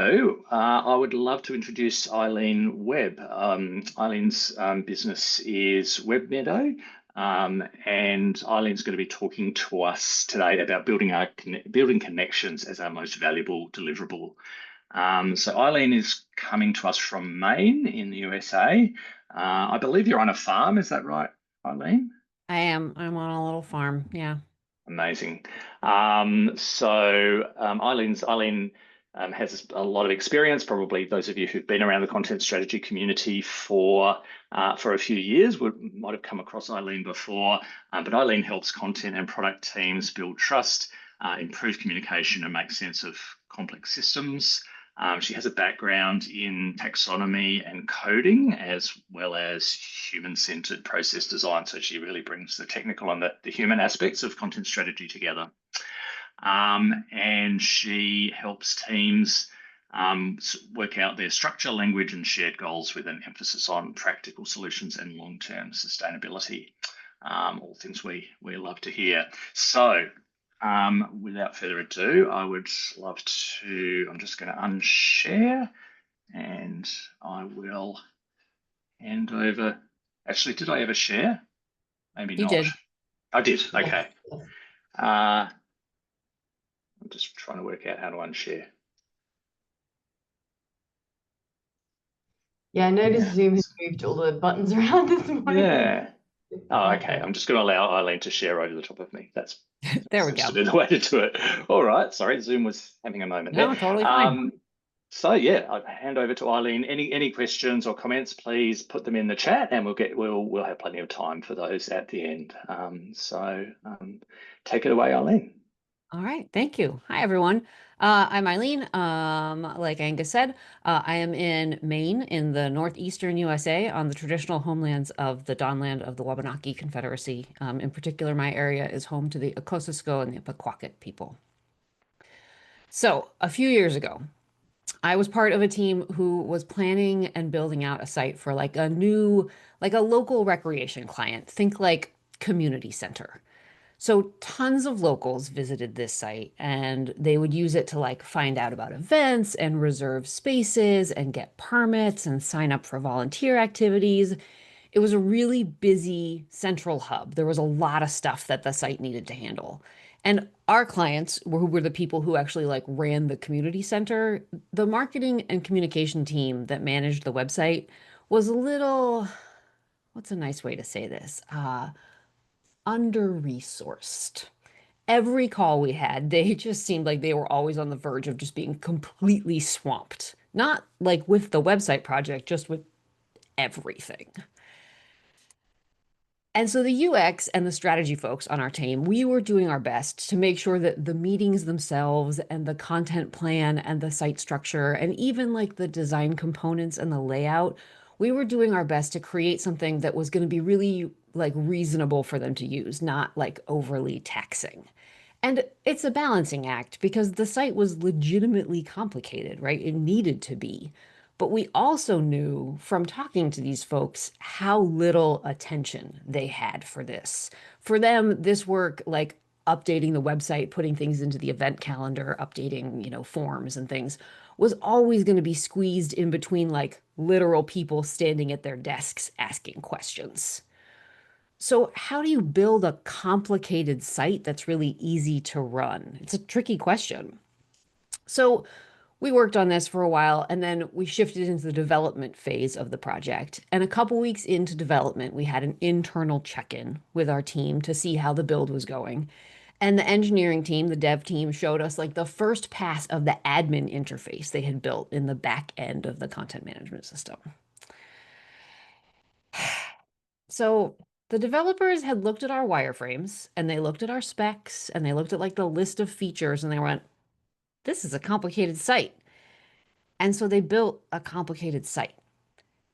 I would love to introduce Eileen Webb. Eileen's business is Web Meadow, and Eileen's going to be talking to us today about building connections as our most valuable deliverable. So Eileen is coming to us from Maine in the USA. I believe you're on a farm, is that right, Eileen? I am. I'm on a little farm. Yeah. Amazing. Eileen has a lot of experience. Probably those of you who've been around the content strategy community for a few years might have come across Eileen before. But Eileen helps content and product teams build trust, improve communication, and make sense of complex systems. She has a background in taxonomy and coding, as well as human-centered process design. So she really brings the technical and the human aspects of content strategy together. And she helps teams work out their structure, language, and shared goals with an emphasis on practical solutions and long-term sustainability. All things we love to hear. So without further ado, I would love to, I'm just going to unshare and I will hand over. Actually, did I ever share? Maybe You not. did. I did. Yeah. Okay. I'm just trying to work out how to unshare. Yeah, I noticed Zoom has moved all the buttons around this morning. Yeah. Oh, okay. I'm just going to allow Eileen to share over the top of me. There we seems go. to be the way to do it. All right. Sorry, Zoom was having a moment No, there. totally fine. So yeah, I'll hand over to Eileen. Any questions or comments, please put them in the chat, and we'll have plenty of time for those at the end. Take it away, Eileen. All right. Thank you. Hi, everyone. I'm Eileen. Like Angus said, I am in Maine in the northeastern USA on the traditional homelands of the Dawnland of the Wabanaki Confederacy. In particular, my area is home to the Okosasco and the Pequawket people. So a few years ago, I was part of a team who was planning and building out a site for like a local recreation client. Think like community center. So tons of locals visited this site and they would use it to like find out about events and reserve spaces and get permits and sign up for volunteer activities. It was a really busy central hub. There was a lot of stuff that the site needed to handle. And our clients who were the people who actually like ran the community center, the marketing and communication team that managed the website was a little, what's a nice way to say this? Under-resourced. Every call we had, they just seemed like they were always on the verge of just being completely swamped. Not like with the website project, just with everything. And so the UX and the strategy folks on our team, we were doing our best to make sure that the meetings themselves and the content plan and the site structure and even like the design components and the layout, we were doing our best to create something that was going to be really like reasonable for them to use, not like overly taxing. And it's a balancing act because the site was legitimately complicated, right? It needed to be. But we also knew from talking to these folks how little attention they had for this. For them, this work, like updating the website, putting things into the event calendar, updating, forms and things, was always going to be squeezed in between like literal people standing at their desks asking questions. So how do you build a complicated site that's really easy to run? It's a tricky question. So we worked on this for a while and then we shifted into the development phase of the project. And a couple weeks into development, we had an internal check-in with our team to see how the build was going. And the engineering team, the dev team, showed us like the first pass of the admin interface they had built in the back end of the content management system. So the developers had looked at our wireframes and they looked at our specs and they looked at like the list of features and they went, this is a complicated site. And so they built a complicated site.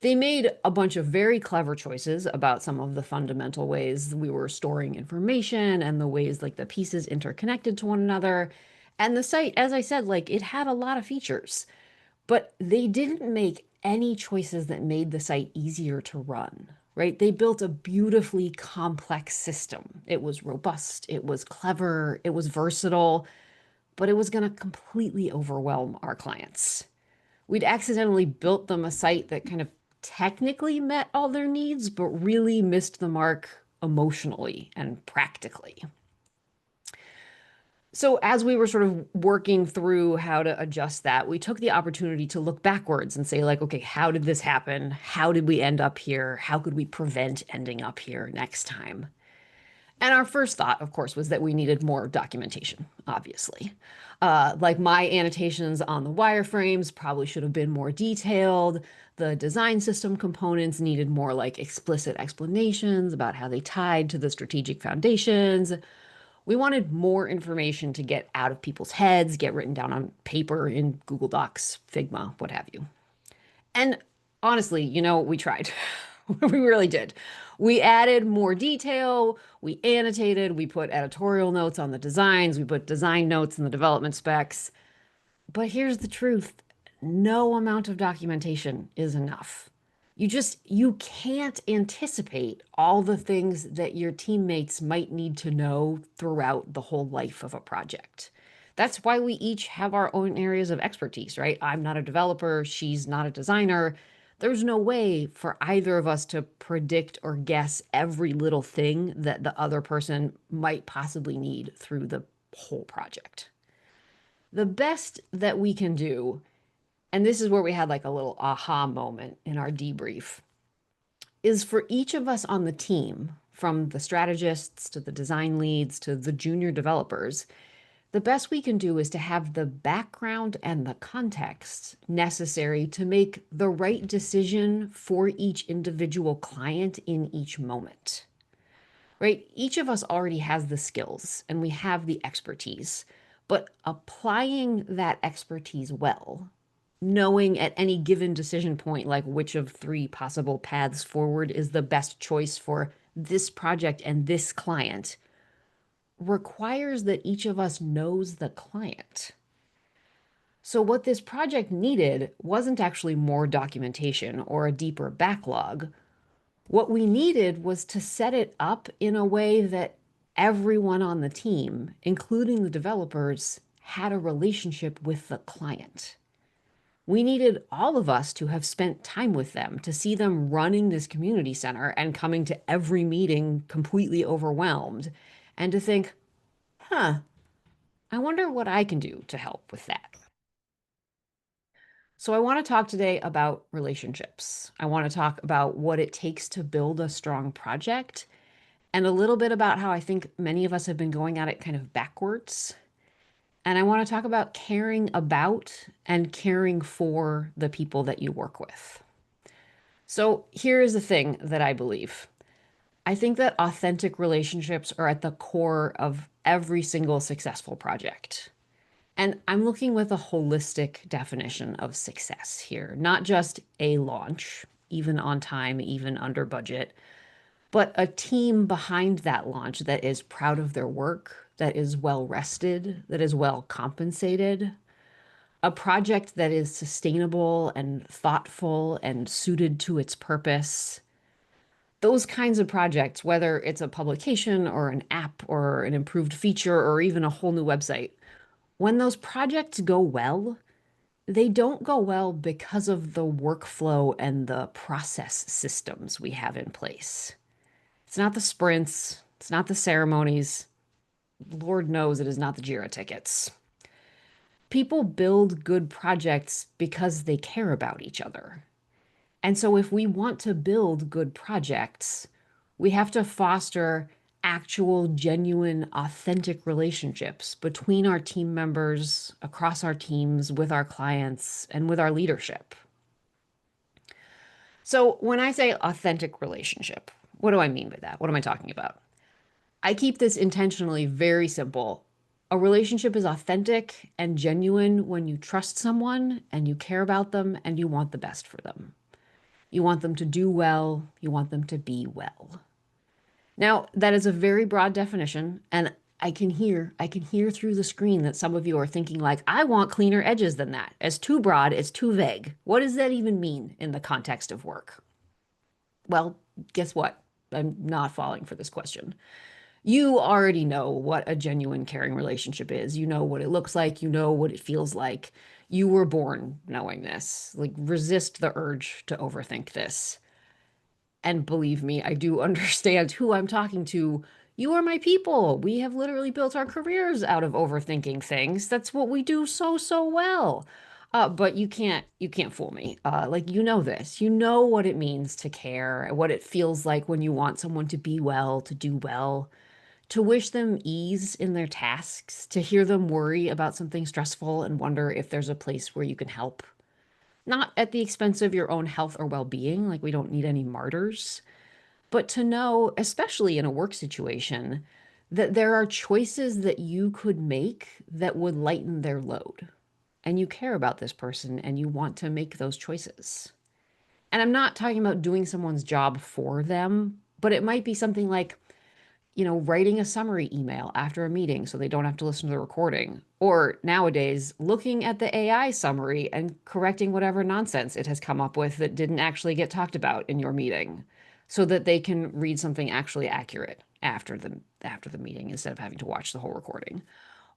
They made a bunch of very clever choices about some of the fundamental ways we were storing information and the ways like the pieces interconnected to one another. And the site, as I said, like it had a lot of features, but they didn't make any choices that made the site easier to run, right? They built a beautifully complex system. It was robust, it was clever, it was versatile, but it was going to completely overwhelm our clients. We'd accidentally built them a site that kind of technically met all their needs, but really missed the mark emotionally and practically. So as we were sort of working through how to adjust that, we took the opportunity to look backwards and say, like, okay, how did this happen? How did we end up here? How could we prevent ending up here next time? And our first thought, of course, was that we needed more documentation, obviously. Like my annotations on the wireframes probably should have been more detailed. The design system components needed more like explicit explanations about how they tied to the strategic foundations. We wanted more information to get out of people's heads, get written down on paper in Google Docs, Figma, what have you. And honestly, we tried. We really did. We added more detail, we annotated, we put editorial notes on the designs, we put design notes in the development specs. But here's the truth. No amount of documentation is enough. You can't anticipate all the things that your teammates might need to know throughout the whole life of a project. That's why we each have our own areas of expertise, right? I'm not a developer, she's not a designer. There's no way for either of us to predict or guess every little thing that the other person might possibly need through the whole project. The best that we can do, and this is where we had like a little aha moment in our debrief, is for each of us on the team, from the strategists to the design leads to the junior developers, the best we can do is to have the background and the context necessary to make the right decision for each individual client in each moment. Right? Each of us already has the skills and we have the expertise, but applying that expertise well, knowing at any given decision point, like which of 3 possible paths forward is the best choice for this project and this client, requires that each of us knows the client. So what this project needed wasn't actually more documentation or a deeper backlog. What we needed was to set it up in a way that everyone on the team, including the developers, had a relationship with the client. We needed all of us to have spent time with them, to see them running this community center and coming to every meeting completely overwhelmed, and to think, I wonder what I can do to help with that. So I want to talk today about relationships. I want to talk about what it takes to build a strong project, and a little bit about how I think many of us have been going at it kind of backwards. And I want to talk about caring about and caring for the people that you work with. So here is the thing that I believe. I think that authentic relationships are at the core of every single successful project. And I'm looking with a holistic definition of success here, not just a launch, even on time, even under budget, but a team behind that launch that is proud of their work, that is well rested, that is well compensated, a project that is sustainable and thoughtful and suited to its purpose. Those kinds of projects, whether it's a publication or an app or an improved feature or even a whole new website, when those projects go well, they don't go well because of the workflow and the process systems we have in place. It's not the sprints, it's not the ceremonies. Lord knows it is not the Jira tickets. People build good projects because they care about each other. And so if we want to build good projects, we have to foster actual, genuine, authentic relationships between our team members, across our teams, with our clients, and with our leadership. So when I say authentic relationship, what do I mean by that? What am I talking about? I keep this intentionally very simple. A relationship is authentic and genuine when you trust someone and you care about them and you want the best for them. You want them to do well. You want them to be well. Now, that is a very broad definition, and I can hear through the screen that some of you are thinking like, I want cleaner edges than that. It's too broad, it's too vague. What does that even mean in the context of work? Well, guess what? I'm not falling for this question. You already know what a genuine caring relationship is. You know what it looks like. You know what it feels like. You were born knowing this. Like, resist the urge to overthink this. And believe me, I do understand who I'm talking to. You are my people. We have literally built our careers out of overthinking things. That's what we do so, so well. But you can't fool me. Like, you know this. You know what it means to care, what it feels like when you want someone to be well, to do well, to wish them ease in their tasks, to hear them worry about something stressful and wonder if there's a place where you can help. Not at the expense of your own health or well-being, like we don't need any martyrs, but to know, especially in a work situation, that there are choices that you could make that would lighten their load. And you care about this person and you want to make those choices. And I'm not talking about doing someone's job for them, but it might be something like, writing a summary email after a meeting so they don't have to listen to the recording. Or nowadays, looking at the AI summary and correcting whatever nonsense it has come up with that didn't actually get talked about in your meeting so that they can read something actually accurate after the meeting instead of having to watch the whole recording.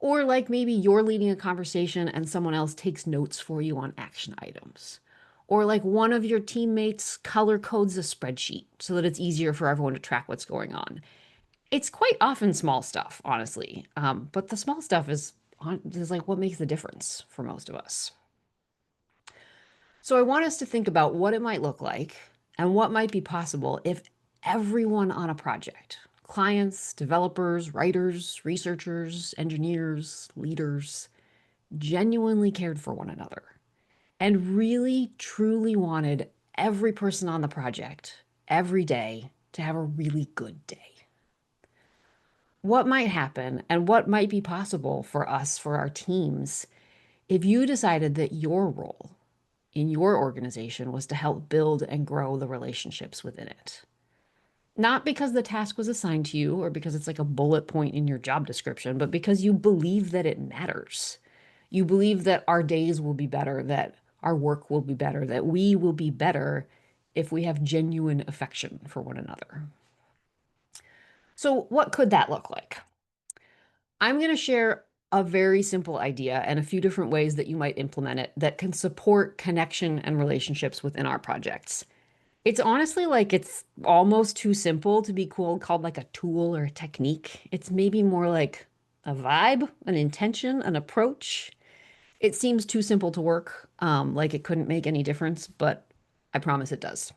Or like maybe you're leading a conversation and someone else takes notes for you on action items. Or like one of your teammates color codes a spreadsheet so that it's easier for everyone to track what's going on. It's quite often small stuff, honestly. But the small stuff is like what makes the difference for most of us. So I want us to think about what it might look like and what might be possible if everyone on a project, clients, developers, writers, researchers, engineers, leaders, genuinely cared for one another and really, truly wanted every person on the project every day to have a really good day. What might happen and what might be possible for us, for our teams, if you decided that your role in your organization was to help build and grow the relationships within it? Not because the task was assigned to you or because it's like a bullet point in your job description, but because you believe that it matters. You believe that our days will be better, that our work will be better, that we will be better if we have genuine affection for one another. So, what could that look like? I'm going to share a very simple idea and a few different ways that you might implement it that can support connection and relationships within our projects. It's honestly like it's almost too simple to be called like a tool or a technique. It's maybe more like a vibe, an intention, an approach. It seems too simple to work, like it couldn't make any difference, but I promise it does.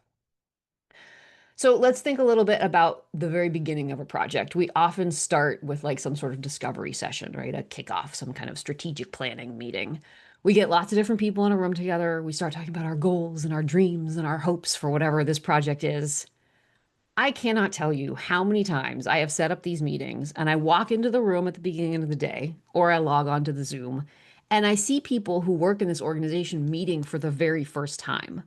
So let's think a little bit about the very beginning of a project. We often start with like some sort of discovery session, right? A kickoff, some kind of strategic planning meeting. We get lots of different people in a room together. We start talking about our goals and our dreams and our hopes for whatever this project is. I cannot tell you how many times I have set up these meetings and I walk into the room at the beginning of the day or I log on to the Zoom and I see people who work in this organization meeting for the very first time.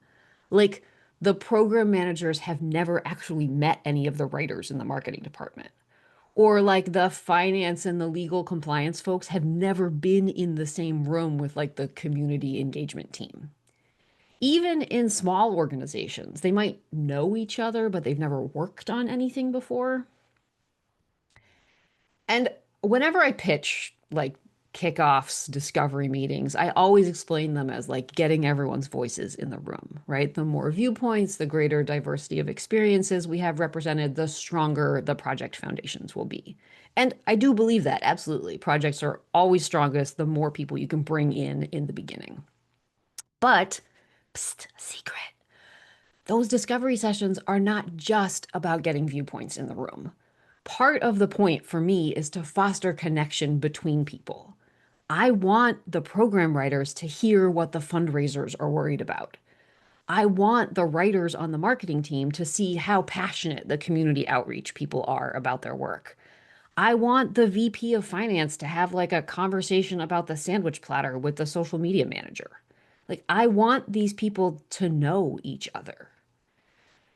Like, the program managers have never actually met any of the writers in the marketing department. Or like the finance and the legal compliance folks have never been in the same room with like the community engagement team. Even in small organizations, they might know each other, but they've never worked on anything before. And whenever I pitch like kickoffs, discovery meetings, I always explain them as like getting everyone's voices in the room, right? The more viewpoints, the greater diversity of experiences we have represented, the stronger the project foundations will be. And I do believe that, absolutely. Projects are always strongest the more people you can bring in the beginning. But, psst, secret. Those discovery sessions are not just about getting viewpoints in the room. Part of the point for me is to foster connection between people. I want the program writers to hear what the fundraisers are worried about. I want the writers on the marketing team to see how passionate the community outreach people are about their work. I want the VP of finance to have like a conversation about the sandwich platter with the social media manager. Like, I want these people to know each other.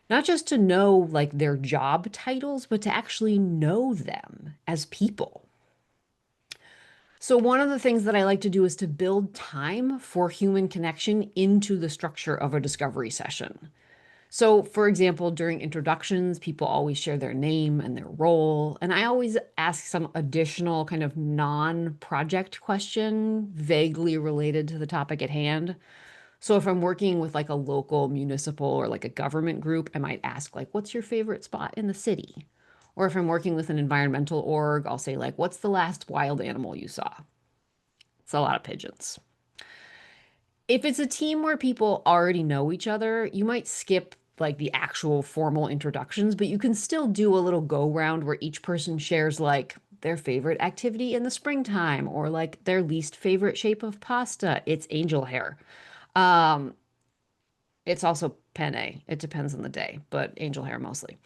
Not just to know like their job titles, but to actually know them as people. So one of the things that I like to do is to build time for human connection into the structure of a discovery session. So, for example, during introductions, people always share their name and their role. And I always ask some additional kind of non-project question vaguely related to the topic at hand. So if I'm working with like a local municipal or like a government group, I might ask like, what's your favorite spot in the city? Or if I'm working with an environmental org, I'll say like, what's the last wild animal you saw? It's a lot of pigeons. If it's a team where people already know each other, you might skip like the actual formal introductions, but you can still do a little go round where each person shares like their favorite activity in the springtime or like their least favorite shape of pasta. It's angel hair. Um, it's also penne. It depends on the day, but angel hair mostly.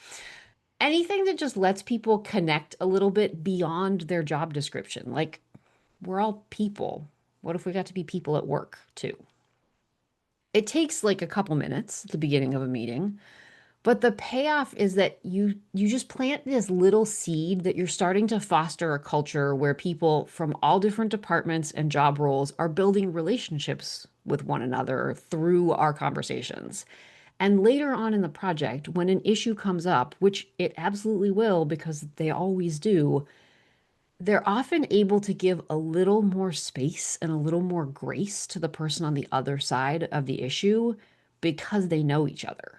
Anything that just lets people connect a little bit beyond their job description. Like, we're all people. What if we got to be people at work too? It takes like a couple minutes at the beginning of a meeting, but the payoff is that you just plant this little seed that you're starting to foster a culture where people from all different departments and job roles are building relationships with one another through our conversations. And later on in the project, when an issue comes up, which it absolutely will because they always do, they're often able to give a little more space and a little more grace to the person on the other side of the issue because they know each other.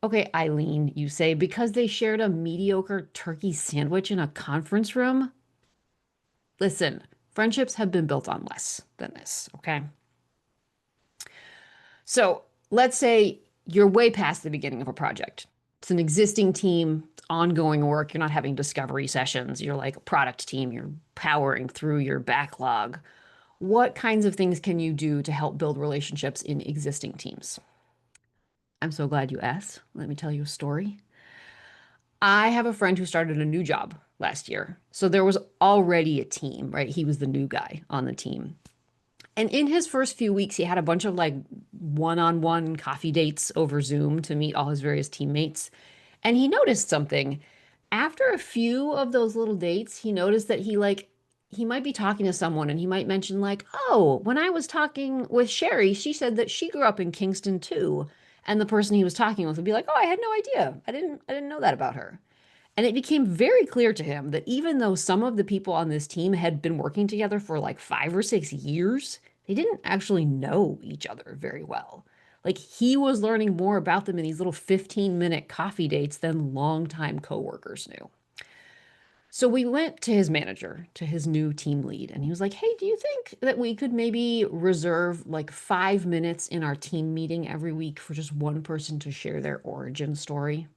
Okay, Eileen, you say, because they shared a mediocre turkey sandwich in a conference room? Listen, friendships have been built on less than this, okay? So let's say you're way past the beginning of a project. It's an existing team, it's ongoing work. You're not having discovery sessions. You're like a product team. You're powering through your backlog. What kinds of things can you do to help build relationships in existing teams? I'm so glad you asked. Let me tell you a story. I have a friend who started a new job last year. So there was already a team, right? He was the new guy on the team. And in his first few weeks, he had a bunch of like one-on-one coffee dates over Zoom to meet all his various teammates. And he noticed something. After a few of those little dates, he noticed that he might be talking to someone and he might mention like, "Oh, when I was talking with Sherry, she said that she grew up in Kingston too." And the person he was talking with would be like, "Oh, I had no idea. I didn't know that about her." And it became very clear to him that even though some of the people on this team had been working together for like 5 or 6 years, they didn't actually know each other very well. Like he was learning more about them in these little 15-minute coffee dates than longtime coworkers knew. So we went to his manager, to his new team lead, and he was like, "Hey, do you think that we could maybe reserve like 5 minutes in our team meeting every week for just one person to share their origin story?"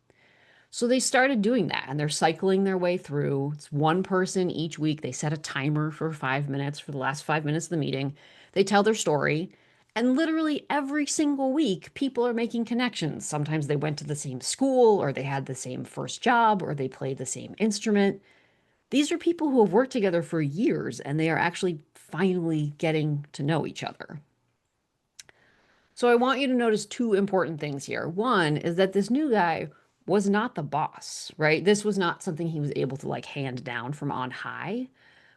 So they started doing that and they're cycling their way through. It's one person each week. They set a timer for 5 minutes for the last 5 minutes of the meeting. They tell their story. And literally every single week, people are making connections. Sometimes they went to the same school, or they had the same first job, or they played the same instrument. These are people who have worked together for years and they are actually finally getting to know each other. So I want you to notice two important things here. One is that this new guy was not the boss, right? This was not something he was able to like hand down from on high,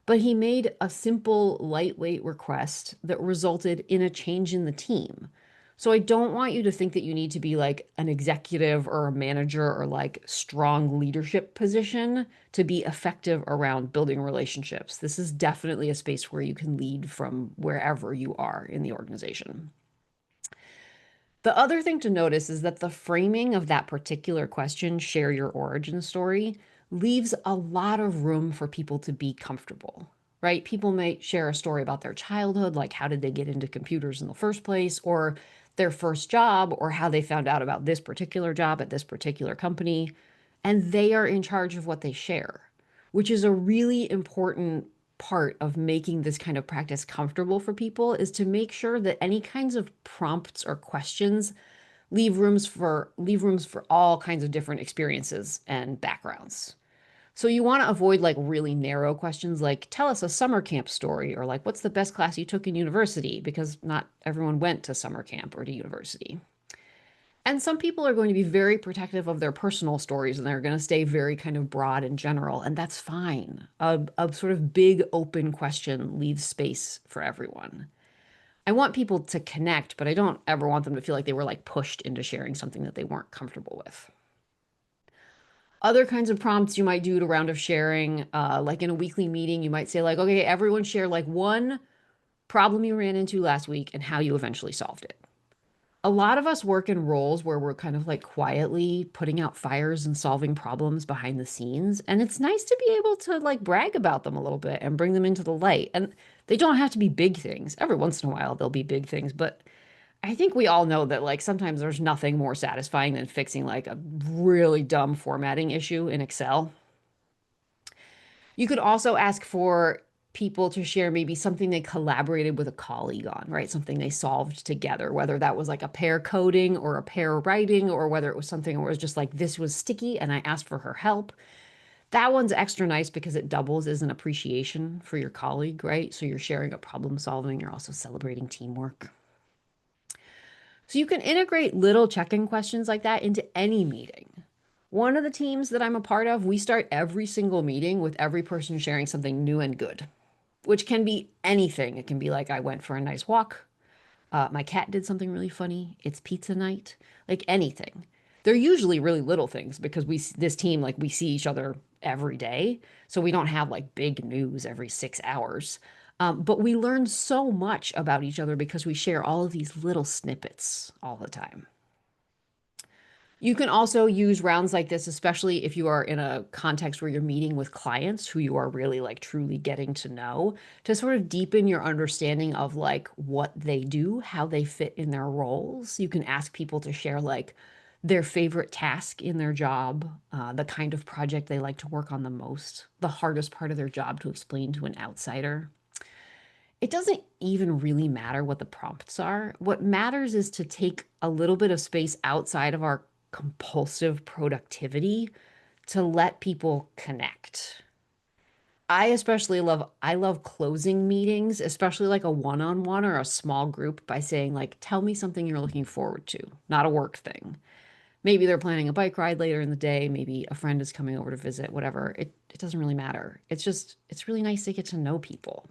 but he made a simple, lightweight request that resulted in a change in the team. So I don't want you to think that you need to be like an executive or a manager or like strong leadership position to be effective around building relationships. This is definitely a space where you can lead from wherever you are in the organization. The other thing to notice is that the framing of that particular question, share your origin story, leaves a lot of room for people to be comfortable, right? People may share a story about their childhood, like how did they get into computers in the first place, or their first job, or how they found out about this particular job at this particular company. And they are in charge of what they share, which is a really important part of making this kind of practice comfortable for people is to make sure that any kinds of prompts or questions leave rooms for all kinds of different experiences and backgrounds. So you want to avoid like really narrow questions like tell us a summer camp story or like what's the best class you took in university because not everyone went to summer camp or to university. And some people are going to be very protective of their personal stories and they're going to stay very kind of broad and general, and that's fine. A sort of big open question leaves space for everyone. I want people to connect, but I don't ever want them to feel like they were like pushed into sharing something that they weren't comfortable with. Other kinds of prompts you might do to round of sharing, like in a weekly meeting, you might say like, okay, everyone share like one problem you ran into last week and how you eventually solved it. A lot of us work in roles where we're kind of like quietly putting out fires and solving problems behind the scenes. And it's nice to be able to like brag about them a little bit and bring them into the light. And they don't have to be big things. Every once in a while, they'll be big things. But I think we all know that like sometimes there's nothing more satisfying than fixing like a really dumb formatting issue in Excel. You could also ask for people to share maybe something they collaborated with a colleague on, right? Something they solved together, whether that was like a pair coding or a pair writing, or whether it was something where it was just like, this was sticky and I asked for her help. That one's extra nice because it doubles as an appreciation for your colleague, right? So you're sharing a problem solving, you're also celebrating teamwork. So you can integrate little check-in questions like that into any meeting. One of the teams that I'm a part of, we start every single meeting with every person sharing something new and good, which can be anything. It can be like, I went for a nice walk. My cat did something really funny. It's pizza night, like anything. They're usually really little things because this team, like we see each other every day. So we don't have like big news every 6 hours. But we learn so much about each other because we share all of these little snippets all the time. You can also use rounds like this, especially if you are in a context where you're meeting with clients who you are really like truly getting to know, to sort of deepen your understanding of like what they do, how they fit in their roles. You can ask people to share like their favorite task in their job, the kind of project they like to work on the most, the hardest part of their job to explain to an outsider. It doesn't even really matter what the prompts are. What matters is to take a little bit of space outside of our compulsive productivity to let people connect. I love closing meetings, especially like a one-on-one or a small group, by saying like, tell me something you're looking forward to, not a work thing. Maybe they're planning a bike ride later in the day. Maybe a friend is coming over to visit, whatever. It doesn't really matter. It's really nice to get to know people.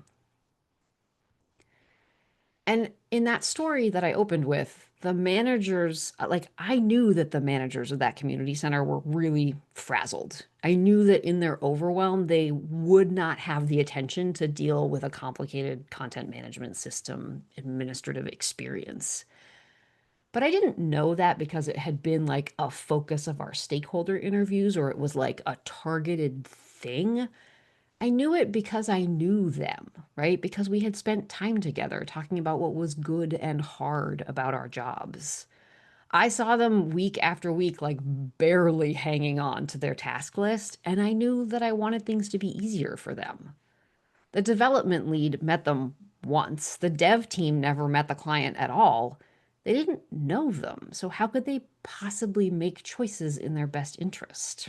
And in that story that I opened with, the managers, like I knew that the managers of that community center were really frazzled. I knew that in their overwhelm, they would not have the attention to deal with a complicated content management system administrative experience. But I didn't know that because it had been like a focus of our stakeholder interviews, or it was like a targeted thing. I knew it because I knew them, right? Because we had spent time together talking about what was good and hard about our jobs. I saw them week after week, like barely hanging on to their task list, and I knew that I wanted things to be easier for them. The development lead met them once. The dev team never met the client at all. They didn't know them, so how could they possibly make choices in their best interest?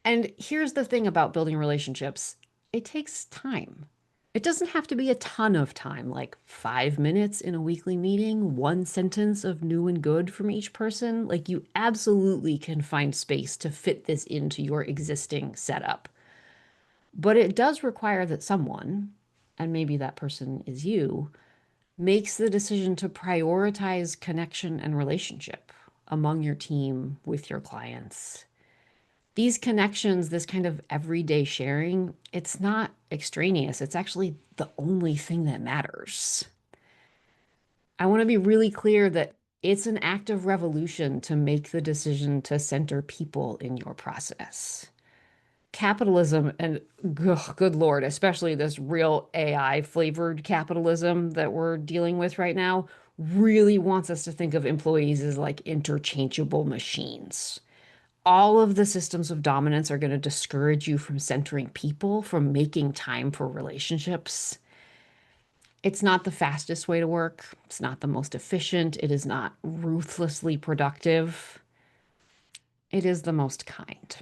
And here's the thing about building relationships. It takes time. It doesn't have to be a ton of time, like 5 minutes in a weekly meeting, one sentence of new and good from each person. Like you absolutely can find space to fit this into your existing setup. But it does require that someone, and maybe that person is you, makes the decision to prioritize connection and relationship among your team with your clients. These connections, this kind of everyday sharing, it's not extraneous. It's actually the only thing that matters. I want to be really clear that it's an act of revolution to make the decision to center people in your process. Capitalism, and good Lord, especially this real AI flavored capitalism that we're dealing with right now, really wants us to think of employees as like interchangeable machines. All of the systems of dominance are going to discourage you from centering people, from making time for relationships. It's not the fastest way to work. It's not the most efficient. It is not ruthlessly productive. It is the most kind.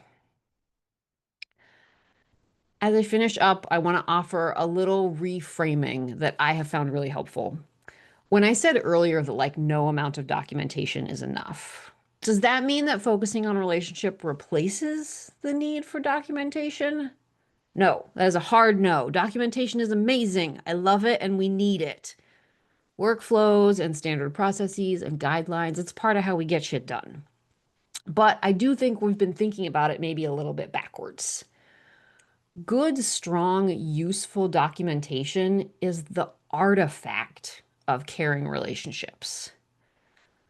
As I finish up, I want to offer a little reframing that I have found really helpful. When I said earlier that like no amount of documentation is enough, does that mean that focusing on relationship replaces the need for documentation? No, that is a hard no. Documentation is amazing. I love it and we need it. Workflows and standard processes and guidelines, it's part of how we get shit done. But I do think we've been thinking about it maybe a little bit backwards. Good, strong, useful documentation is the artifact of caring relationships.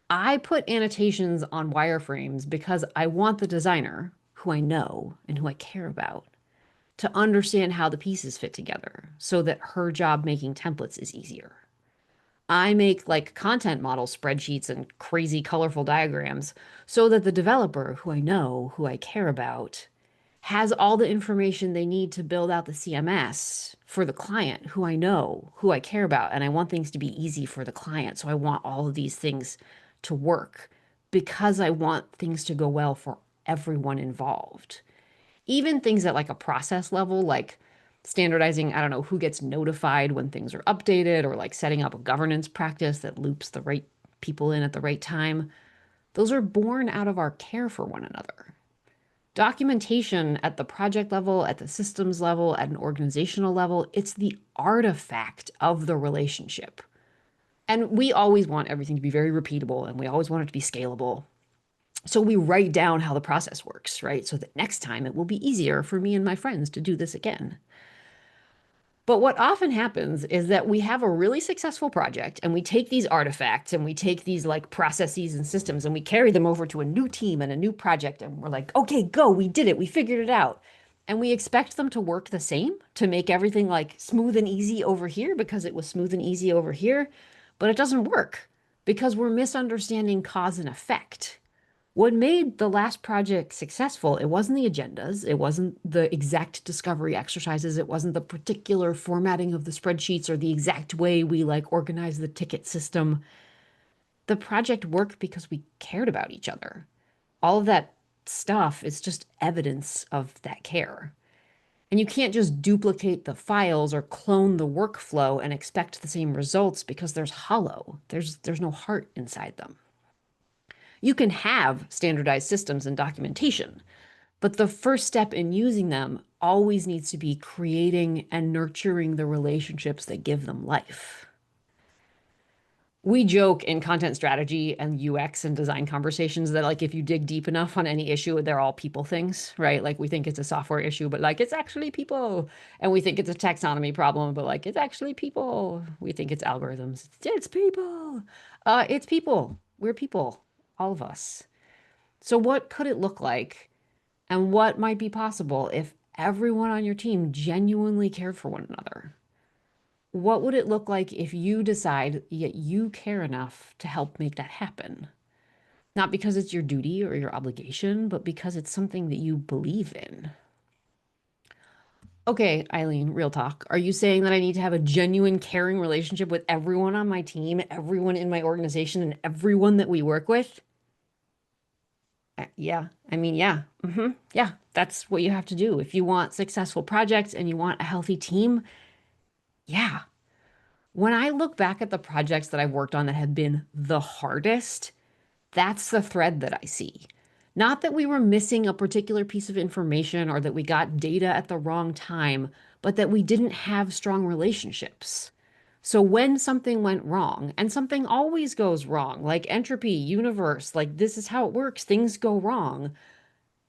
I put annotations on wireframes because I want the designer, who I know and who I care about, to understand how the pieces fit together so that her job making templates is easier. I make like content model spreadsheets and crazy colorful diagrams so that the developer, who I know, who I care about, has all the information they need to build out the CMS for the client, who I know, who I care about. And I want things to be easy for the client. So I want all of these things to work because I want things to go well for everyone involved. Even things at like a process level, like standardizing, I don't know, who gets notified when things are updated, or like setting up a governance practice that loops the right people in at the right time. Those are born out of our care for one another. Documentation at the project level, at the systems level, at an organizational level, it's the artifact of the relationship. And we always want everything to be very repeatable and we always want it to be scalable. So we write down how the process works, right? So that next time it will be easier for me and my friends to do this again. But what often happens is that we have a really successful project and we take these artifacts and we take these like processes and systems and we carry them over to a new team and a new project. And we're like, okay, go, we did it, we figured it out. And we expect them to work the same, to make everything like smooth and easy over here because it was smooth and easy over here. But it doesn't work because we're misunderstanding cause and effect. What made the last project successful, it wasn't the agendas, it wasn't the exact discovery exercises, it wasn't the particular formatting of the spreadsheets or the exact way we like organize the ticket system. The project worked because we cared about each other. All of that stuff is just evidence of that care. And you can't just duplicate the files or clone the workflow and expect the same results because there's hollow. There's no heart inside them. You can have standardized systems and documentation, but the first step in using them always needs to be creating and nurturing the relationships that give them life. We joke in content strategy and UX and design conversations that like if you dig deep enough on any issue, they're all people things, right? Like we think it's a software issue, but like it's actually people. And we think it's a taxonomy problem, but like it's actually people. We think it's algorithms. It's people. It's people. We're people, all of us. So what could it look like and what might be possible if everyone on your team genuinely cared for one another? What would it look like if you decide yet you care enough to help make that happen? Not because it's your duty or your obligation, but because it's something that you believe in. Okay, Eileen, real talk. Are you saying that I need to have a genuine caring relationship with everyone on my team, everyone in my organization, and everyone that we work with? Yeah, I mean, yeah. Yeah, that's what you have to do. If you want successful projects and you want a healthy team, yeah. When I look back at the projects that I've worked on that have been the hardest, that's the thread that I see. Not that we were missing a particular piece of information or that we got data at the wrong time, but that we didn't have strong relationships. So when something went wrong, and something always goes wrong, like entropy, universe, like this is how it works, things go wrong,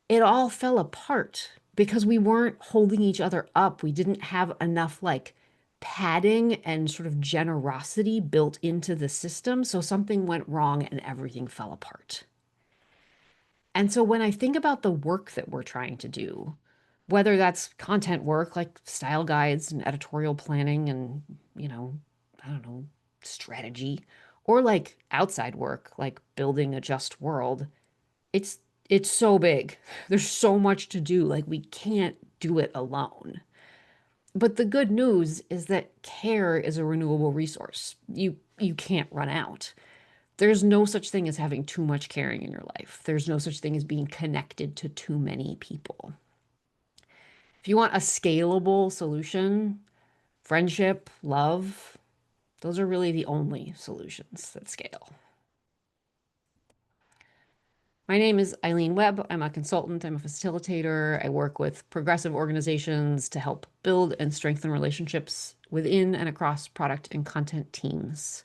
it all fell apart because we weren't holding each other up. We didn't have enough like padding and sort of generosity built into the system. So something went wrong and everything fell apart. And so when I think about the work that we're trying to do, whether that's content work like style guides and editorial planning and, I don't know, strategy, or like outside work like building a just world, it's it's so big. There's so much to do. Like we can't do it alone. But the good news is that care is a renewable resource. You can't run out. There's no such thing as having too much caring in your life. There's no such thing as being connected to too many people. If you want a scalable solution, friendship, love, those are really the only solutions that scale. My name is Eileen Webb. I'm a consultant. I'm a facilitator. I work with progressive organizations to help build and strengthen relationships within and across product and content teams.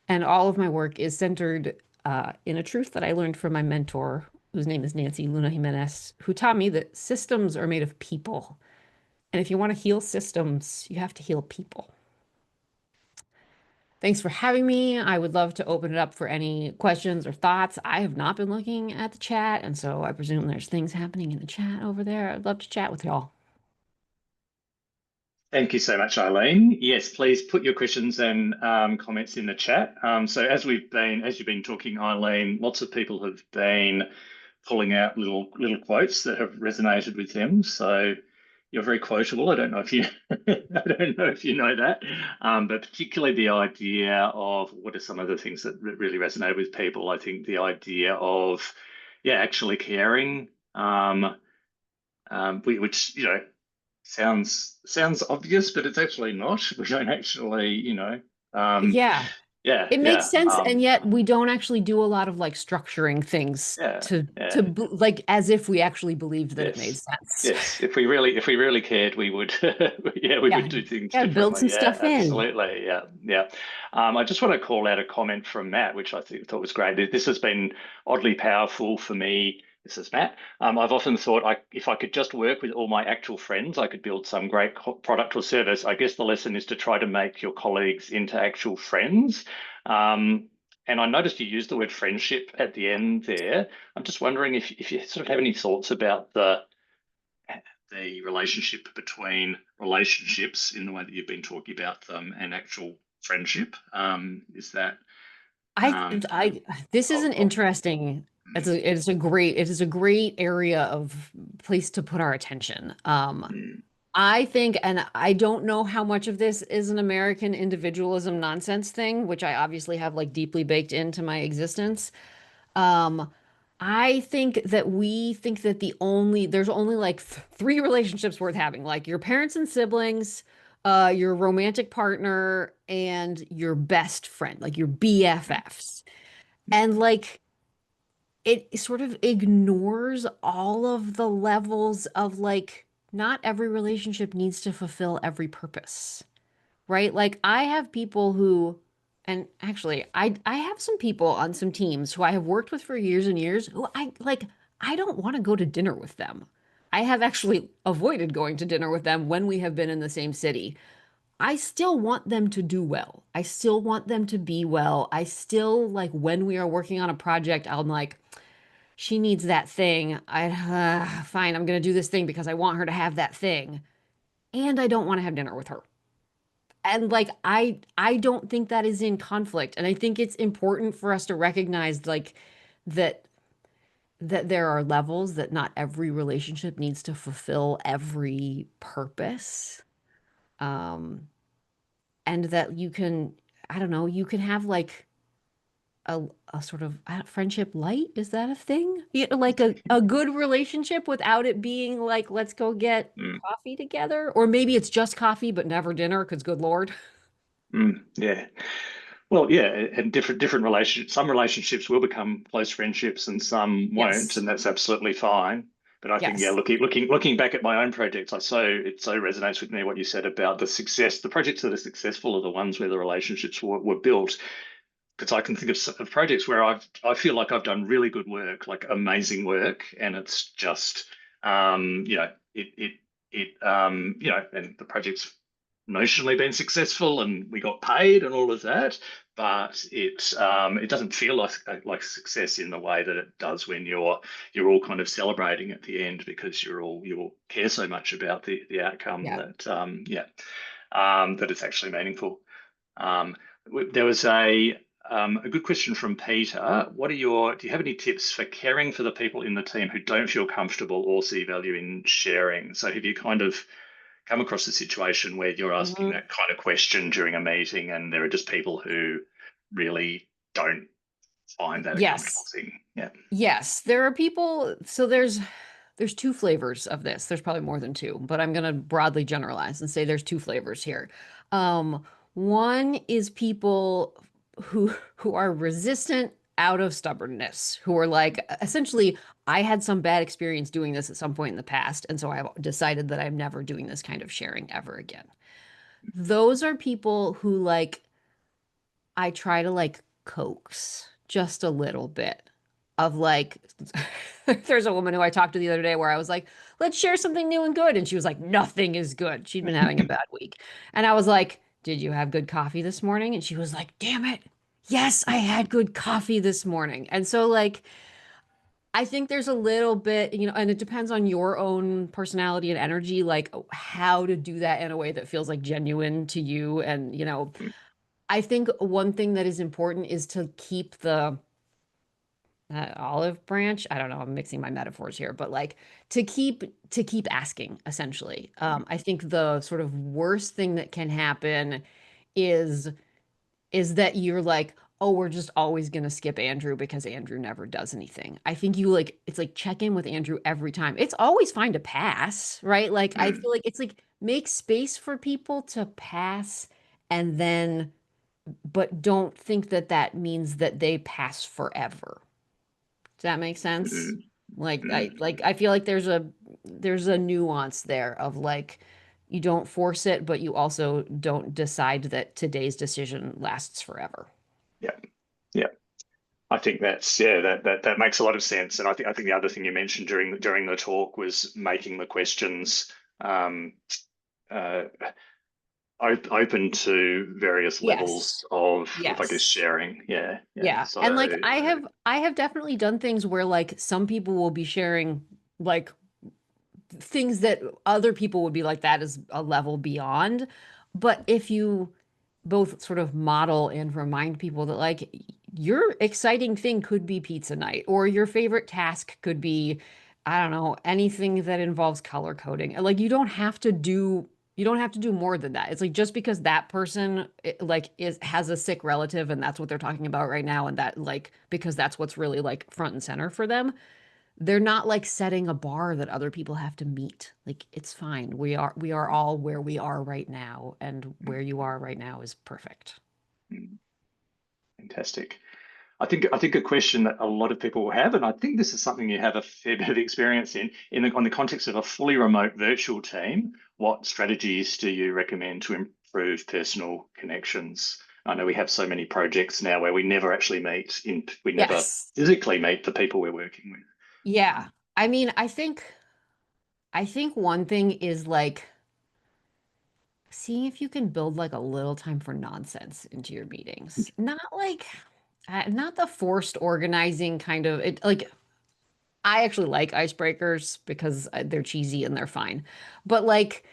And all of my work is centered in a truth that I learned from my mentor, whose name is Nancy Luna Jimenez, who taught me that systems are made of people. And if you want to heal systems, you have to heal people. Thanks for having me. I would love to open it up for any questions or thoughts. I have not been looking at the chat, and so I presume there's things happening in the chat over there. I'd love to chat with y'all. Thank you so much, Eileen. Yes, please put your questions and comments in the chat. So as you've been talking, Eileen, lots of people have been pulling out little quotes that have resonated with them. So you're very quotable. I don't know if you know that, but particularly the idea of what are some of the things that really resonate with people. I think the idea of, actually caring, which sounds obvious, but it's actually not. We don't actually, Yeah, yeah, it makes yeah, sense, and yet we don't actually do a lot of like structuring things yeah, to yeah. like as if we actually believed that it made Yes. sense. Yes. If we really cared, we would, we Yeah, would do things gotta build some differently. Yeah, stuff in. absolutely. Yeah, yeah. I just want to call out a comment from Matt, which I thought was great. This has been oddly powerful for me. This is Matt. I've often thought if I could just work with all my actual friends, I could build some great product or service. I guess the lesson is to try to make your colleagues into actual friends. And I noticed you used the word friendship at the end there. I'm just wondering if you sort of have any thoughts about the relationship between relationships in the way that you've been talking about them and actual friendship. Is that I um, I this is of, an of interesting it is a great area of place to put our attention. mm, I think, and I don't know how much of this is an American individualism nonsense thing, which I obviously have like deeply baked into my existence. Um, I think that we think that there's only like three relationships worth having, like your parents and siblings, your romantic partner, and your best friend, like your BFFs. And like it sort of ignores all of the levels of like not every relationship needs to fulfill every purpose, right? Like I have people who, and actually I have some people on some teams who I have worked with for years and years who I don't want to go to dinner with them. I have actually avoided going to dinner with them when we have been in the same city. I still want them to do well. I still want them to be well. I still like when we are working on a project, I'm like, she needs that thing. Fine, I'm gonna do this thing because I want her to have that thing. And I don't want to have dinner with her. And like I don't think that is in conflict. And I think it's important for us to recognize like that there are levels that not every relationship needs to fulfill every purpose. Um, and that you can, I don't know, you can have like a, a sort of friendship light. Is that a thing? Like a good relationship without it being like, let's go get mm, coffee together. Or maybe it's just coffee, but never dinner, because good Lord. yeah. Well, yeah, and different relationships. Some relationships will become close friendships, and some won't, Yes. and that's absolutely fine. But I think, yeah, Yes. looking back at my own projects, it so resonates with me what you said about the success. The projects that are successful are the ones where the relationships were built. Because I can think of projects where I feel like I've done really good work, like amazing work, and it's just and the project's notionally been successful, and we got paid and all of that, but it doesn't feel like success in the way that it does when you're all kind of celebrating at the end because you all care so much about the outcome Yeah. that it's actually meaningful. Um, there was a good question from Peter. Do you have any tips for caring for the people in the team who don't feel comfortable or see value in sharing? So have you kind of come across a situation where you're asking Mhm. that kind of question during a meeting and there are just people who really don't find that a comfortable Yes. thing? Yeah. Yes. There are people. So there's two flavors of this. There's probably more than two, but I'm going to broadly generalize and say there's two flavors here. One is people who are resistant out of stubbornness, who are like, essentially, I had some bad experience doing this at some point in the past, and so I've decided that I'm never doing this kind of sharing ever again. Those are people who like I try to like coax just a little bit of like there's a woman who I talked to the other day where I was like, let's share something new and good. And she was like, nothing is good. She'd been having a bad week. And I was like, did you have good coffee this morning? And she was like, damn it. Yes, I had good coffee this morning. And so like I think there's a little bit, and it depends on your own personality and energy, like how to do that in a way that feels like genuine to you. And, I think one thing that is important is to keep the olive branch. I don't know, I'm mixing my metaphors here, but like to keep asking, essentially. I think the sort of worst thing that can happen is is that you're like, oh, we're just always going to skip Andrew because Andrew never does anything. I think you like, it's like check in with Andrew every time. It's always fine to pass, right? Like, I feel like it's like make space for people to pass and then, but don't think that that means that they pass forever. Does that make sense? I feel like there's a nuance there of like, you don't force it, but you also don't decide that today's decision lasts forever. Yeah. Yeah. I think that makes a lot of sense. And I think the other thing you mentioned during the talk was making the questions uh, open to various Yes. levels of I guess, Yes. sharing. Yeah. Yeah. Yeah. So And like I have definitely done things where like some people will be sharing like things that other people would be like that is a level beyond. But if you both sort of model and remind people that like your exciting thing could be pizza night or your favorite task could be, I don't know, anything that involves color coding. Like you don't have to do more than that. It's like just because that person like is has a sick relative and that's what they're talking about right now and that like because that's what's really like front and center for them, they're not like setting a bar that other people have to meet. Like it's fine. We are all where we are right now, and where you are right now is perfect. fantastic. I think a question that a lot of people will have, and I think this is something you have a fair bit of experience on the context of a fully remote virtual team. What strategies do you recommend to improve personal connections? I know we have so many projects now where we never actually we never Yes. physically meet the people we're working with. Yeah. I mean, I think one thing is like seeing if you can build like a little time for nonsense into your meetings. Not like not the forced organizing kind of it like I actually like icebreakers because they're cheesy and they're fine. But like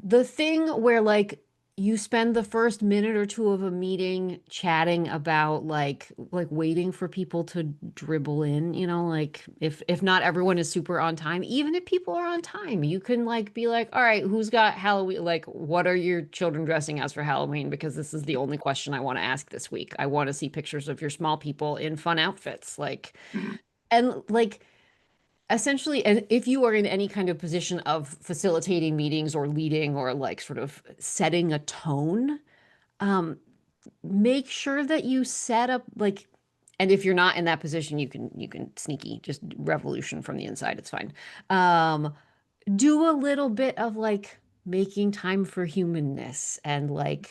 the thing where like you spend the first minute or two of a meeting chatting about like waiting for people to dribble in, like if not everyone is super on time, even if people are on time, you can like be like, all right, who's got Halloween? Like, what are your children dressing as for Halloween? Because this is the only question I want to ask this week. I want to see pictures of your small people in fun outfits. Like, Mm, and like essentially, and if you are in any kind of position of facilitating meetings or leading or like sort of setting a tone, um, make sure that you set up like, and if you're not in that position, you can sneaky just revolution from the inside. It's fine. Um, do a little bit of like making time for humanness and like,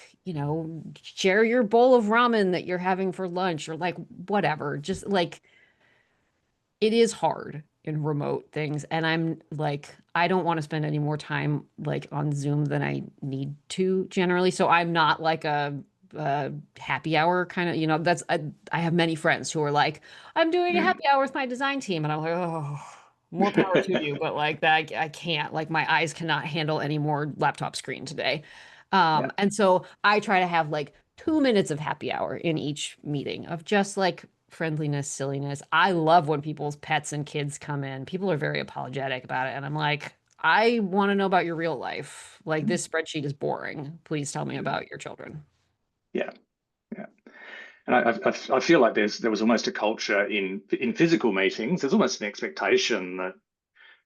share your bowl of ramen that you're having for lunch or like whatever. Just like it is hard in remote things and I'm like I don't want to spend any more time like on Zoom than I need to generally, so I'm not like a happy hour kind of, that's I have many friends who are like, I'm doing a mm. happy hour with my design team, and I'm like, oh, more power to you, but like that I can't, like my eyes cannot handle any more laptop screen today. Yeah. And so I try to have like 2 minutes of happy hour in each meeting of just like friendliness, silliness. I love when people's pets and kids come in. People are very apologetic about it. And I'm like, I want to know about your real life. Like this spreadsheet is boring. Please tell me about your children. Yeah. Yeah. And I feel like there was almost a culture in physical meetings. There's almost an expectation that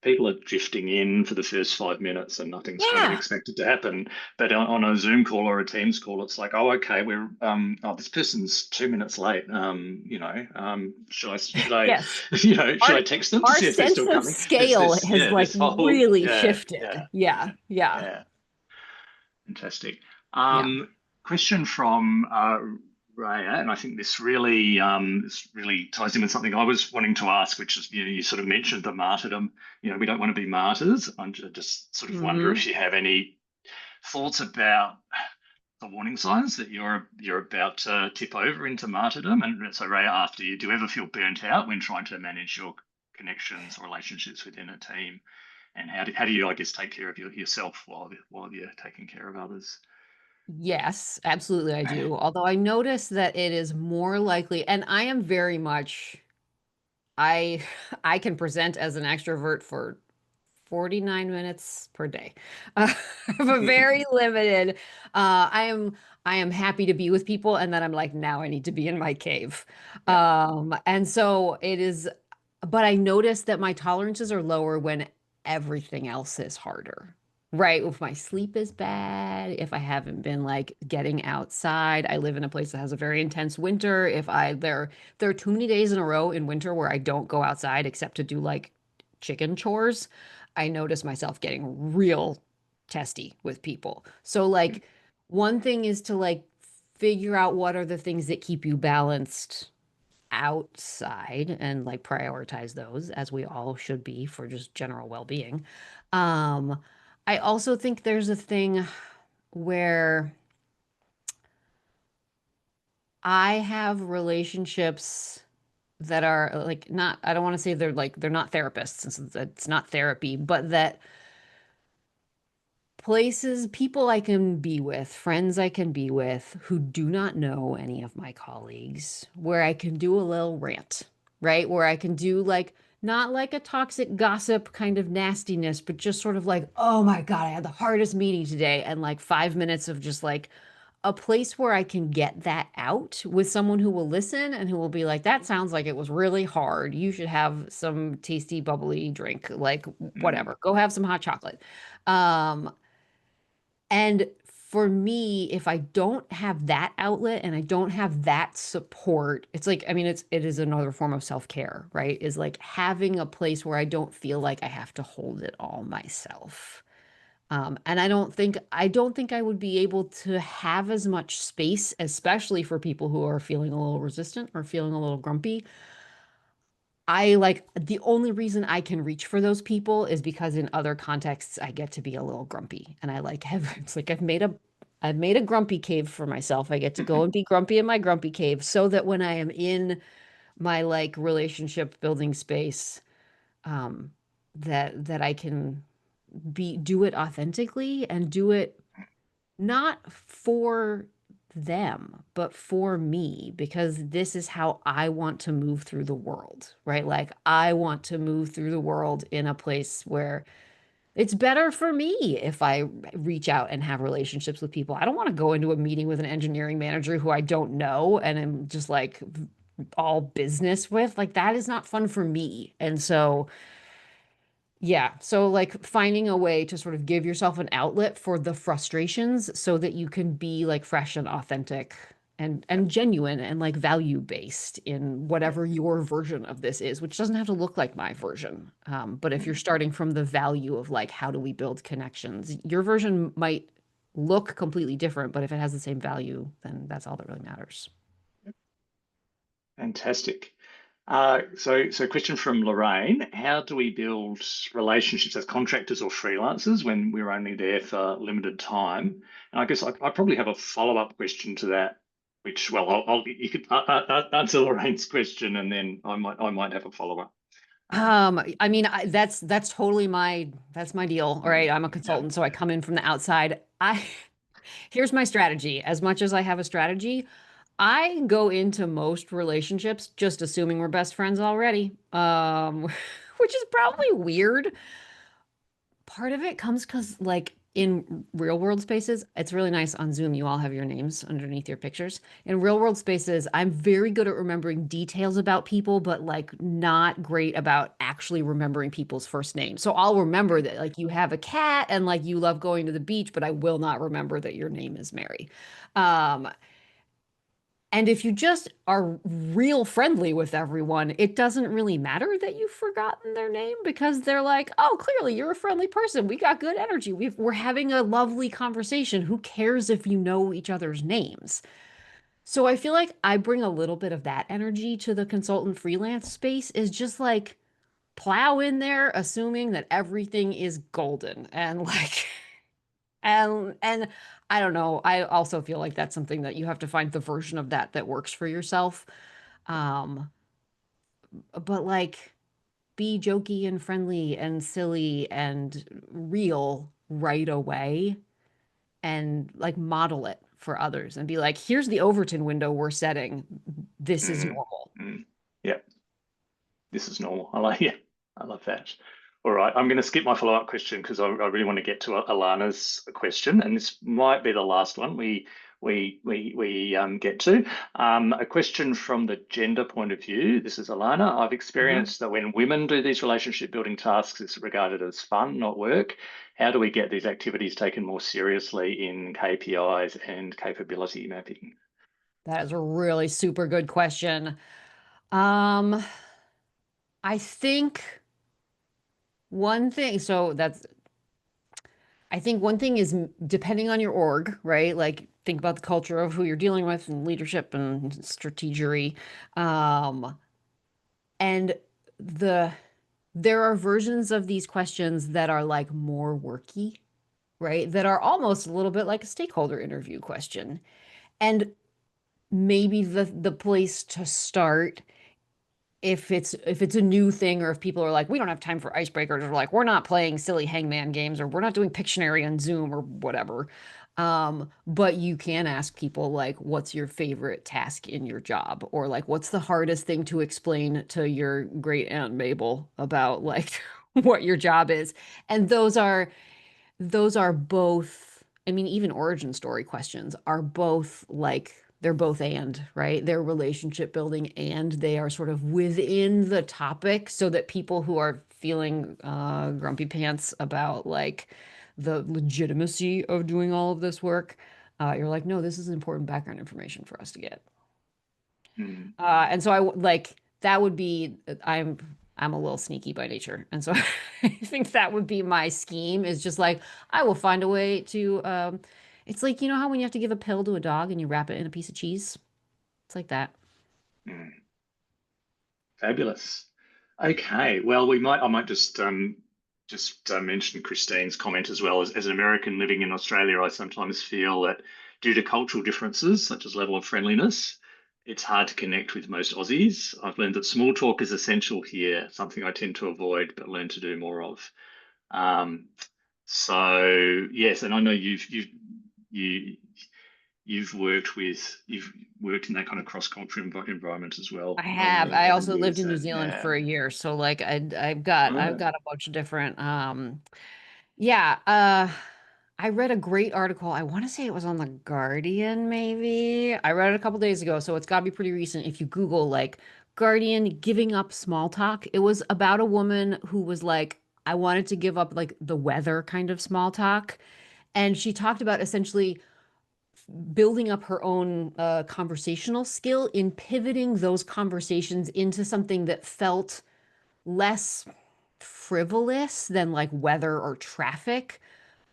people are drifting in for the first 5 minutes and nothing's kind of Yeah. expected to happen. But on a Zoom call or a Teams call, it's like, oh, okay, we're oh, this person's 2 minutes late. Should I Yes. should I text them to Our see if they're sense still of coming? There's scale this, has yeah, like this whole, really yeah, shifted. Yeah. Yeah. yeah. Fantastic. Yeah. Question from Raya, and I think this really ties in with something I was wanting to ask, which is you sort of mentioned the martyrdom. We don't want to be martyrs. I just sort of wonder Hmm. if you have any thoughts about the warning signs that you're about to tip over into martyrdom. And so, Raya, after you, do you ever feel burnt out when trying to manage your connections or relationships within a team? And how do you, I guess, take care of yourself while you're taking care of others? Yes, absolutely I do. Although I notice that it is more likely, and I am very much I I can present as an extrovert for 49 minutes per day. I have a very limited I am happy to be with people and then I'm like now I need to be in my cave. Yeah. And so it is but I notice that my tolerances are lower when everything else is harder. Right. If my sleep is bad, if I haven't been like getting outside, I live in a place that has a very intense winter. If I there are too many days in a row in winter where I don't go outside except to do like chicken chores, I notice myself getting real testy with people. So like one thing is to like figure out what are the things that keep you balanced outside and like prioritize those as we all should be for just general well-being. Um, I also think there's a thing where I have relationships that are like not, I don't want to say they're not therapists since it's not therapy, but that places, people I can be with, friends I can be with who do not know any of my colleagues, where I can do a little rant, right? Where I can do like, not like a toxic gossip kind of nastiness, but just sort of like, oh my God, I had the hardest meeting today. And like 5 minutes of just like a place where I can get that out with someone who will listen and who will be like, that sounds like it was really hard. You should have some tasty, bubbly drink, like Mm, whatever. Go have some hot chocolate. Um, and for me, if I don't have that outlet and I don't have that support, it's like, I mean, it is another form of self-care, right? Is like having a place where I don't feel like I have to hold it all myself. And I don't think I would be able to have as much space, especially for people who are feeling a little resistant or feeling a little grumpy. I like the only reason I can reach for those people is because in other contexts I get to be a little grumpy and I like have it's like I've made a grumpy cave for myself. I get to go and be grumpy in my grumpy cave so that when I am in my like relationship building space um that I can be do it authentically and do it not for them, but for me, because this is how I want to move through the world, right? Like, I want to move through the world in a place where it's better for me if I reach out and have relationships with people. I don't want to go into a meeting with an engineering manager who I don't know and I'm just like all business with. Like, that is not fun for me. And so, yeah. So like finding a way to sort of give yourself an outlet for the frustrations so that you can be like fresh and authentic yeah, and genuine and like value based in yeah. whatever your version of this is, which doesn't have to look like my version. But if you're Mm. starting from the value of like how do we build connections, your version might look completely different, but if it has the same value, then that's all that really matters. Fantastic. So question from Lorraine: how do we build relationships as contractors or freelancers when we're only there for limited time? And I guess I probably have a follow-up question to that, which, well, you could answer Lorraine's question, and then I might have a follow-up. Um, I mean, that's totally that's my deal. All right, I'm a yeah. consultant, so I come in from the outside. I Here's my strategy. As much as I have a strategy, I go into most relationships just assuming we're best friends already. Which is probably weird. Part of it comes because like in real world spaces, it's really nice on Zoom. You all have your names underneath your pictures. In real world spaces, I'm very good at remembering details about people, but like not great about actually remembering people's first names. So I'll remember that like you have a cat and like you love going to the beach, but I will not remember that your name is Mary. Um, and if you just are real friendly with everyone, it doesn't really matter that you've forgotten their name because they're like, oh, clearly you're a friendly person. We got good energy. We're having a lovely conversation. Who cares if you know each other's names? So I feel like I bring a little bit of that energy to the consultant freelance space is just like plow in there, assuming that everything is golden and like and I don't know. I also feel like that's something that you have to find the version of that that works for yourself. Um, but like be jokey and friendly and silly and real right away and like model it for others and be like, here's the Overton window we're setting. This is Mm, normal. mm. Yeah, this is normal. I like, yeah, I love that. All right, I'm going to skip my follow-up question because I really want to get to Alana's question, and this might be the last one we get to. A question from the gender point of view. This is Alana. I've Mhm. experienced that when women do these relationship building tasks, it's regarded as fun, not work. How do we get these activities taken more seriously in KPIs and capability mapping? That is a really super good question. Um, I think one thing, so that's I think one thing is depending on your org, right? Like think about the culture of who you're dealing with and leadership and strategery. Um, and the there are versions of these questions that are like more worky, right? That are almost a little bit like a stakeholder interview question. And maybe the place to start if it's a new thing or if people are like we don't have time for icebreakers or like we're not playing silly hangman games or we're not doing Pictionary on Zoom or whatever. But you can ask people like what's your favorite task in your job or like what's the hardest thing to explain to your great aunt Mabel about like what your job is. And those are both, I mean, even origin story questions are both like they're both and, right? They're relationship building and they are sort of within the topic so that people who are feeling grumpy pants about like the legitimacy of doing all of this work, you're like, no, this is important background information for us to get. Mm, And so like that would be I'm a little sneaky by nature. And so I think that would be my scheme is just like I will find a way to it's like you know how when you have to give a pill to a dog and you wrap it in a piece of cheese? It's like that. mm. Fabulous. Okay, well, I might just mention Christine's comment as well. As an American living in Australia, I sometimes feel that due to cultural differences, such as level of friendliness, it's hard to connect with most Aussies. I've learned that small talk is essential here, something I tend to avoid but learn to do more of. Um, so yes, and I know you you've worked in that kind of cross-cultural environment as well, I have. Eileen, I over the also lived years. in New So Zealand yeah. for a year, so like I've Oh. got a bunch of different yeah, I read a great article. I want to say it was on The Guardian, maybe. I read it a couple days ago, so it's got to be pretty recent. If you Google like Guardian giving up small talk, it was about a woman who was like, I wanted to give up like the weather kind of small talk. And she talked about essentially building up her own conversational skill in pivoting those conversations into something that felt less frivolous than like weather or traffic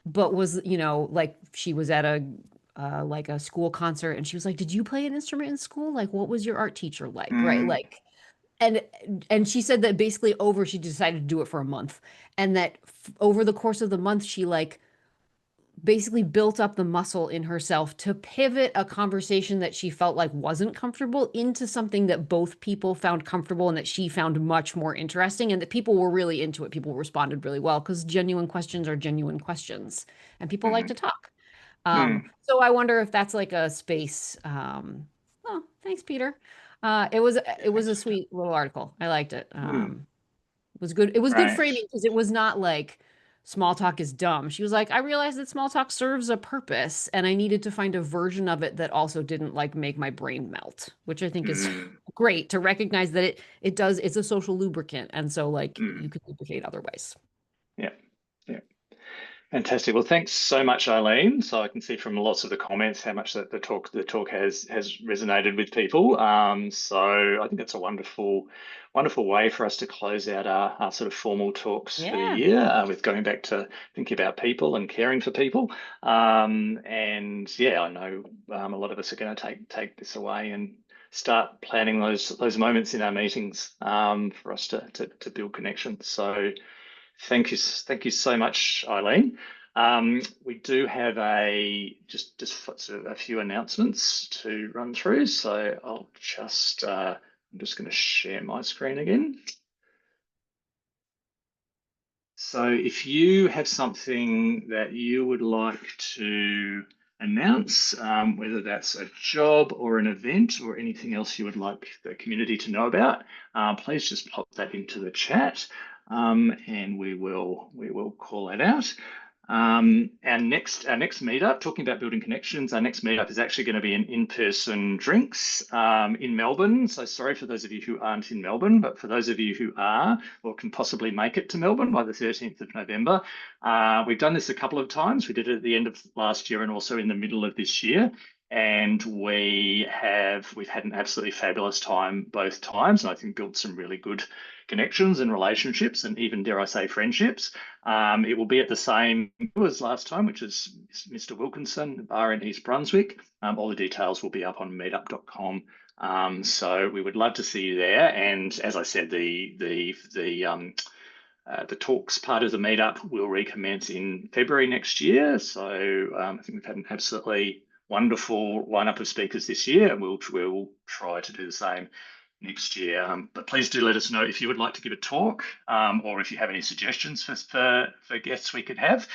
but was, like she was at a like a school concert and she was like, "Did you play an instrument in school? Like what was your art teacher like?" Right? Mm, Like and and she said that basically over she decided to do it for a month and that over the course of the month she like basically built up the muscle in herself to pivot a conversation that she felt like wasn't comfortable into something that both people found comfortable and that she found much more interesting and that people were really into it. People responded really well because genuine questions are genuine questions and people like to mm, talk. mm. So I wonder if that's like a space. Oh, thanks, Peter. Yeah, It was thanks a for that. sweet little article. I liked it. Mm, It was good. It was good great. framing because it was not like small talk is dumb. She was like, I realized that small talk serves a purpose and I needed to find a version of it that also didn't like make my brain melt, which I think is great to recognize that it does, it's a social lubricant. And so like you can lubricate other ways. Yeah. Yeah. Fantastic. Well, thanks so much, Eileen. So I can see from lots of the comments how much that the talk has resonated with people. So I think that's a wonderful way for us to close out our sort of formal talks for the year, with going back to thinking about people and caring for people. And yeah, I know a lot of us are going to take this away and start planning those moments in our meetings for us to build connections. So thank you so much, Eileen. We do have just sort of a few announcements to run through. So I'm just going to share my screen again. So if you have something that you would like to announce, whether that's a job or an event or anything else you would like the community to know about, please just pop that into the chat. And we will call that out. Our next meetup, talking about building connections, our next meetup is actually going to be an in-person drinks in Melbourne. So sorry for those of you who aren't in Melbourne, but for those of you who are or can possibly make it to Melbourne by the 13th of November, we've done this a couple of times. We did it at the end of last year and also in the middle of this year. And we've had an absolutely fabulous time both times, and I think built some really good connections and relationships, and even, dare I say, friendships. It will be at the same as last time, which is Mr. Wilkinson bar in East Brunswick. All the details will be up on meetup.com. So we would love to see you there. And as I said, the talks part of the meetup will recommence in February next year. So I think we've had an absolutely wonderful lineup of speakers this year, and we'll try to do the same next year. But please do let us know if you would like to give a talk, or if you have any suggestions for guests we could have.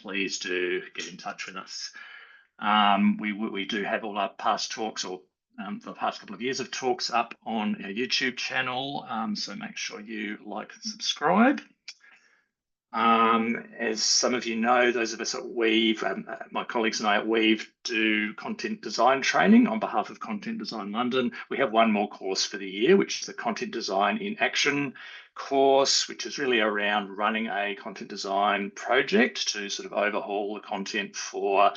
Please do get in touch with us. We do have all our past talks, or the past couple of years of talks, up on our YouTube channel, so make sure you like and subscribe. As some of you know, those of us at Weave, my colleagues and I at Weave do content design training on behalf of Content Design London. We have one more course for the year, which is the Content Design in Action course, which is really around running a content design project to sort of overhaul the content for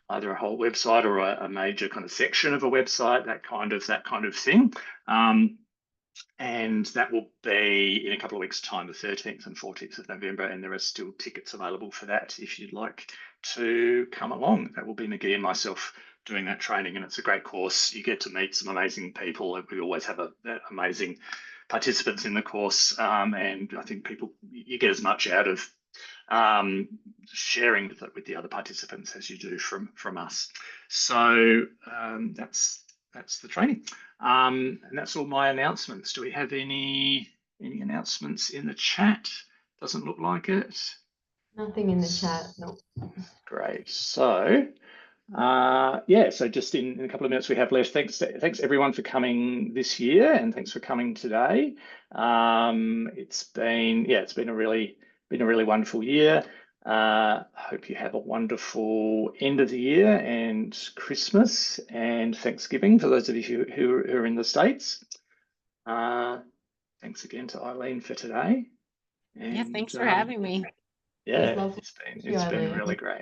either a whole website or a major kind of section of a website, that kind of thing. And that will be in a couple of weeks' time, the 13th and 14th of November, and there are still tickets available for that if you'd like to come along. That will be McGee and myself doing that training, and it's a great course. You get to meet some amazing people, and we always have amazing participants in the course, and I think you get as much out of sharing with the other participants as you do from us. So that's the training. And that's all my announcements. Do we have any announcements in the chat? Doesn't look like it. Nothing in the chat, no. Great. So yeah, so just in a couple of minutes we have left. Thanks everyone for coming this year, and thanks for coming today. It's been a really wonderful year. Hope you have a wonderful end of the year and Christmas and Thanksgiving for those of you who are in the States. Thanks again to Eileen for today. And, yeah, thanks for having me. Yeah, it's been really great.